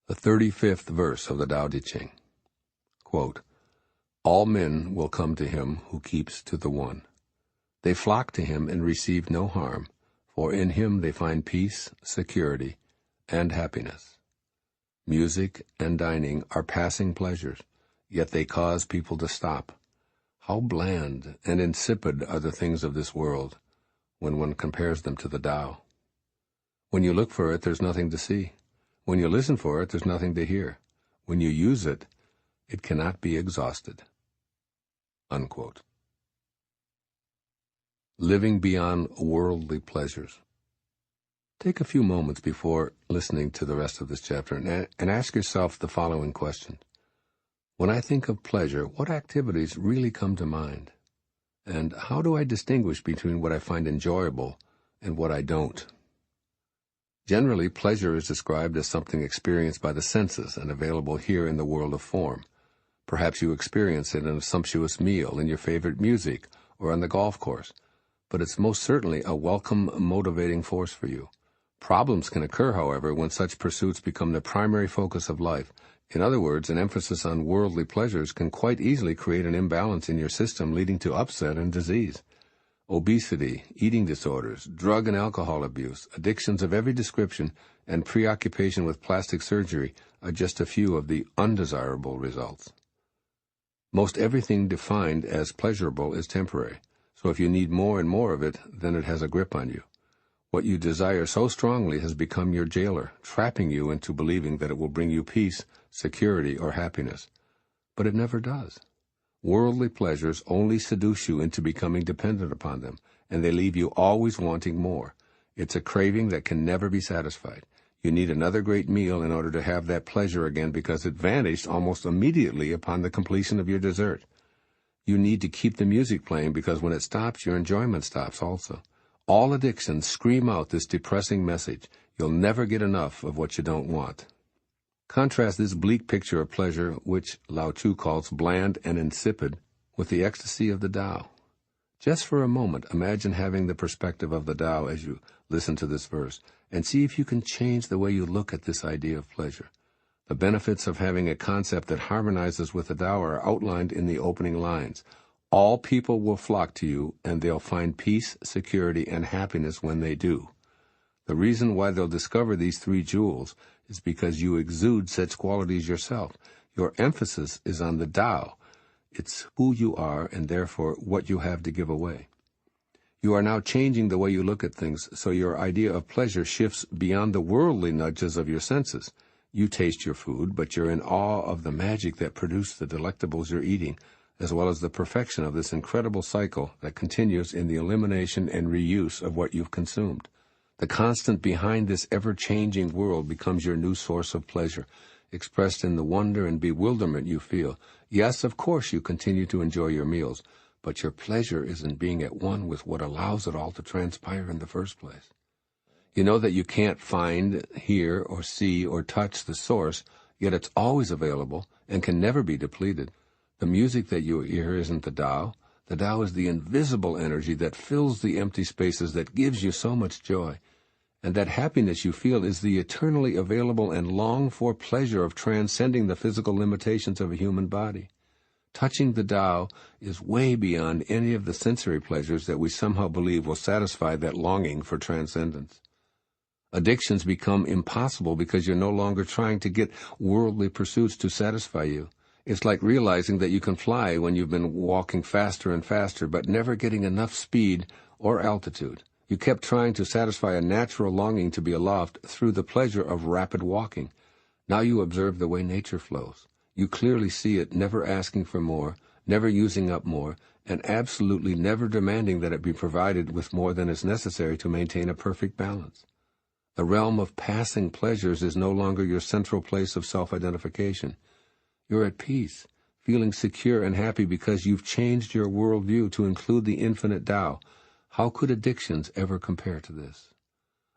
The 35th verse of the Tao Te Ching. Quote, "All men will come to him who keeps to the one. They flock to him and receive no harm, for in him they find peace, security, and happiness. Music and dining are passing pleasures, yet they cause people to stop. How bland and insipid are the things of this world when one compares them to the Tao. When you look for it, there's nothing to see. When you listen for it, there's nothing to hear. When you use it, it cannot be exhausted." Unquote. Living beyond worldly pleasures. Take a few moments before listening to the rest of this chapter and ask yourself the following question. When I think of pleasure, what activities really come to mind? And how do I distinguish between what I find enjoyable and what I don't? Generally, pleasure is described as something experienced by the senses and available here in the world of form. Perhaps you experience it in a sumptuous meal, in your favorite music, or on the golf course. But it's most certainly a welcome, motivating force for you. Problems can occur, however, when such pursuits become the primary focus of life. In other words, an emphasis on worldly pleasures can quite easily create an imbalance in your system, leading to upset and disease. Obesity, eating disorders, drug and alcohol abuse, addictions of every description, and preoccupation with plastic surgery are just a few of the undesirable results. Most everything defined as pleasurable is temporary, so if you need more and more of it, then it has a grip on you. What you desire so strongly has become your jailer, trapping you into believing that it will bring you peace, security, or happiness. But it never does. Worldly pleasures only seduce you into becoming dependent upon them, and they leave you always wanting more. It's a craving that can never be satisfied. You need another great meal in order to have that pleasure again because it vanished almost immediately upon the completion of your dessert. You need to keep the music playing because when it stops, your enjoyment stops also. All addictions scream out this depressing message. You'll never get enough of what you don't want. Contrast this bleak picture of pleasure, which Lao Tzu calls bland and insipid, with the ecstasy of the Tao. Just for a moment, imagine having the perspective of the Tao as you listen to this verse, and see if you can change the way you look at this idea of pleasure. The benefits of having a concept that harmonizes with the Tao are outlined in the opening lines. All people will flock to you, and they'll find peace, security, and happiness when they do. The reason why they'll discover these three jewels is because you exude such qualities yourself. Your emphasis is on the Tao. It's who you are and therefore what you have to give away. You are now changing the way you look at things, so your idea of pleasure shifts beyond the worldly nudges of your senses. You taste your food, but you're in awe of the magic that produced the delectables you're eating, as well as the perfection of this incredible cycle that continues in the elimination and reuse of what you've consumed. The constant behind this ever-changing world becomes your new source of pleasure, expressed in the wonder and bewilderment you feel. Yes, of course you continue to enjoy your meals, but your pleasure is in being at one with what allows it all to transpire in the first place. You know that you can't find, hear, or see, or touch the source, yet it's always available and can never be depleted. The music that you hear isn't the Tao. The Tao is the invisible energy that fills the empty spaces that gives you so much joy. And that happiness you feel is the eternally available and longed-for pleasure of transcending the physical limitations of a human body. Touching the Tao is way beyond any of the sensory pleasures that we somehow believe will satisfy that longing for transcendence. Addictions become impossible because you're no longer trying to get worldly pursuits to satisfy you. It's like realizing that you can fly when you've been walking faster and faster, but never getting enough speed or altitude. You kept trying to satisfy a natural longing to be aloft through the pleasure of rapid walking. Now you observe the way nature flows. You clearly see it never asking for more, never using up more, and absolutely never demanding that it be provided with more than is necessary to maintain a perfect balance. The realm of passing pleasures is no longer your central place of self-identification. You're at peace, feeling secure and happy because you've changed your worldview to include the infinite Tao. How could addictions ever compare to this?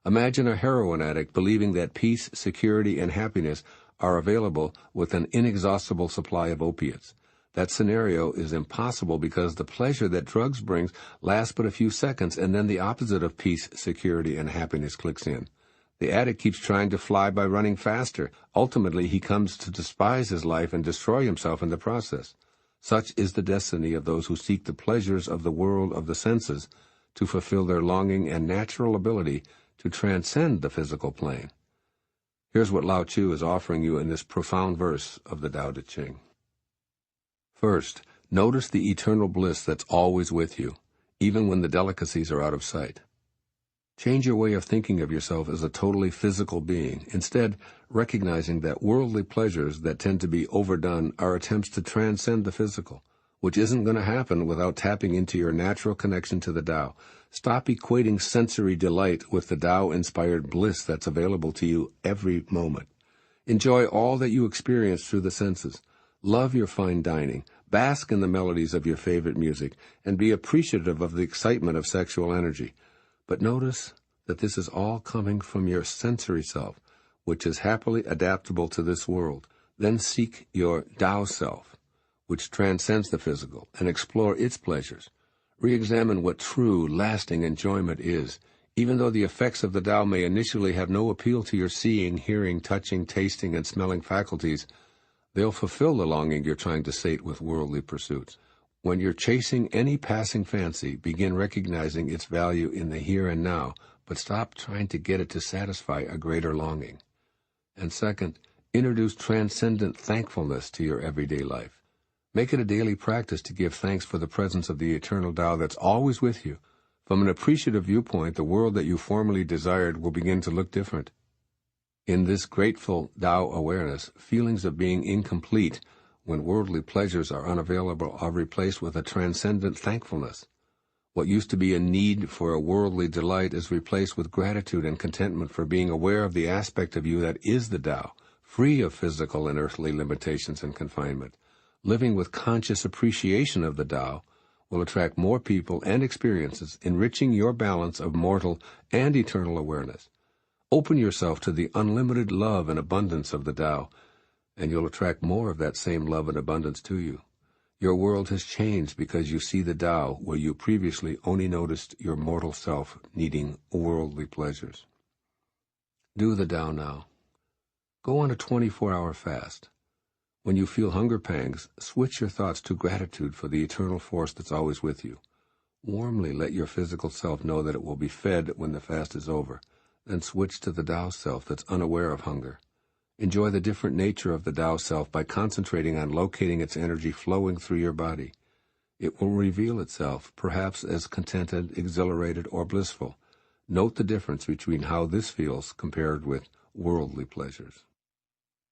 Imagine a heroin addict believing that peace, security, and happiness are available with an inexhaustible supply of opiates. That scenario is impossible because the pleasure that drugs brings lasts but a few seconds, and then the opposite of peace, security, and happiness clicks in. The addict keeps trying to fly by running faster. Ultimately, he comes to despise his life and destroy himself in the process. Such is the destiny of those who seek the pleasures of the world of the senses to fulfill their longing and natural ability to transcend the physical plane. Here's what Lao Tzu is offering you in this profound verse of the Tao Te Ching. First, notice the eternal bliss that's always with you, even when the delicacies are out of sight. Change your way of thinking of yourself as a totally physical being, instead recognizing that worldly pleasures that tend to be overdone are attempts to transcend the physical, which isn't going to happen without tapping into your natural connection to the Tao. Stop equating sensory delight with the Tao-inspired bliss that's available to you every moment. Enjoy all that you experience through the senses. Love your fine dining, bask in the melodies of your favorite music, and be appreciative of the excitement of sexual energy. But notice that this is all coming from your sensory self, which is happily adaptable to this world. Then seek your Tao self, which transcends the physical, and explore its pleasures. Re-examine what true, lasting enjoyment is. Even though the effects of the Tao may initially have no appeal to your seeing, hearing, touching, tasting, and smelling faculties, they'll fulfill the longing you're trying to sate with worldly pursuits. When you're chasing any passing fancy, begin recognizing its value in the here and now, but stop trying to get it to satisfy a greater longing. And second, introduce transcendent thankfulness to your everyday life. Make it a daily practice to give thanks for the presence of the eternal Tao that's always with you. From an appreciative viewpoint, the world that you formerly desired will begin to look different. In this grateful Tao awareness, feelings of being incomplete when worldly pleasures are unavailable are replaced with a transcendent thankfulness. What used to be a need for a worldly delight is replaced with gratitude and contentment for being aware of the aspect of you that is the Tao, free of physical and earthly limitations and confinement. Living with conscious appreciation of the Tao will attract more people and experiences, enriching your balance of mortal and eternal awareness. Open yourself to the unlimited love and abundance of the Tao, and you'll attract more of that same love and abundance to you. Your world has changed because you see the Tao where you previously only noticed your mortal self needing worldly pleasures. Do the Tao now. Go on a 24-hour fast. When you feel hunger pangs, switch your thoughts to gratitude for the eternal force that's always with you. Warmly let your physical self know that it will be fed when the fast is over. Then switch to the Tao self that's unaware of hunger. Enjoy the different nature of the Tao self by concentrating on locating its energy flowing through your body. It will reveal itself, perhaps as contented, exhilarated, or blissful. Note the difference between how this feels compared with worldly pleasures.